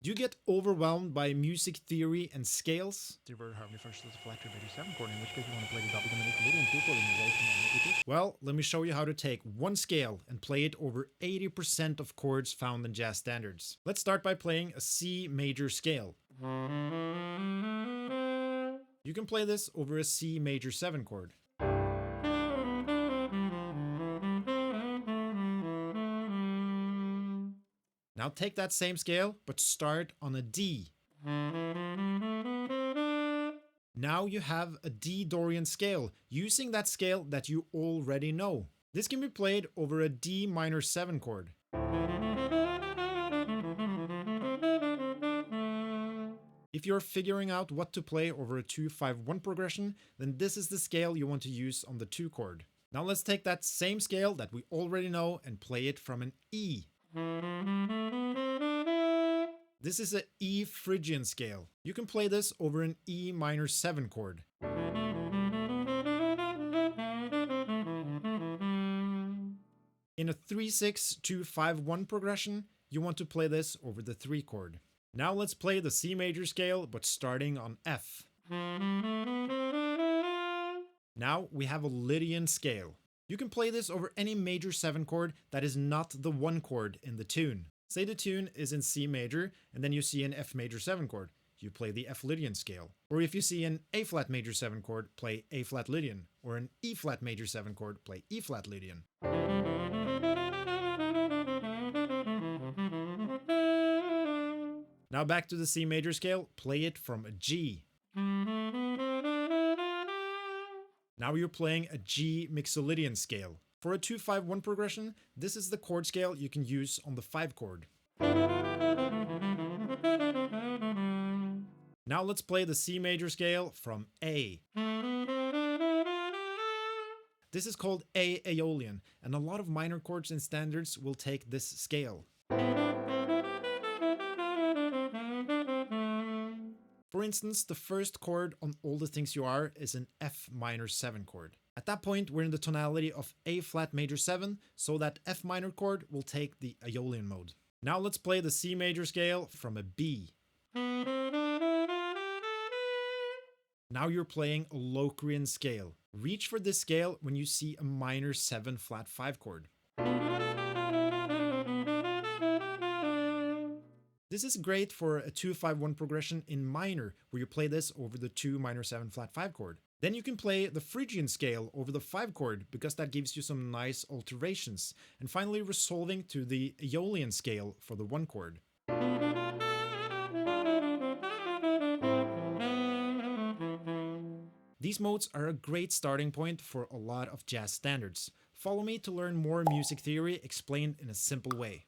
Do you get overwhelmed by music theory and scales? The reverse harmony functions as a flat major 7 chord, in which case you want to play the double diminished Lydian 2 chord in relation to amplitude. Well, let me show you how to take one scale and play it over 80% of chords found in jazz standards. Let's start by playing a C major scale. You can play this over a C major 7 chord. Now take that same scale, but start on a D. Now you have a D Dorian scale, using that scale that you already know. This can be played over a D minor 7 chord. If you're figuring out what to play over a 2-5-1 progression, then this is the scale you want to use on the 2 chord. Now let's take that same scale that we already know and play it from an E. This is an E Phrygian scale. You can play this over an E minor 7 chord. In a 3-6-2-5-1 progression, you want to play this over the 3 chord. Now let's play the C major scale, but starting on F. Now we have a Lydian scale. You can play this over any major 7 chord that is not the 1 chord in the tune. Say the tune is in C major, and then you see an F major 7 chord. You play the F Lydian scale. Or if you see an A flat major 7 chord, play A flat Lydian. Or an E flat major 7 chord, play E flat Lydian. Now back to the C major scale, play it from a G. Now you're playing a G Mixolydian scale. For a 2-5-1 progression, this is the chord scale you can use on the 5 chord. Now let's play the C major scale from A. This is called A Aeolian, and a lot of minor chords in standards will take this scale. For instance, the first chord on All the Things You Are is an F minor 7 chord. At that point, we're in the tonality of A flat major 7, so that F minor chord will take the Aeolian mode. Now let's play the C major scale from a B. Now you're playing a Locrian scale. Reach for this scale when you see a minor 7 flat 5 chord. This is great for a 2-5-1 progression in minor, where you play this over the 2 minor 7 flat 5 chord. Then you can play the Phrygian scale over the 5 chord, because that gives you some nice alterations. And finally resolving to the Aeolian scale for the 1 chord. These modes are a great starting point for a lot of jazz standards. Follow me to learn more music theory explained in a simple way.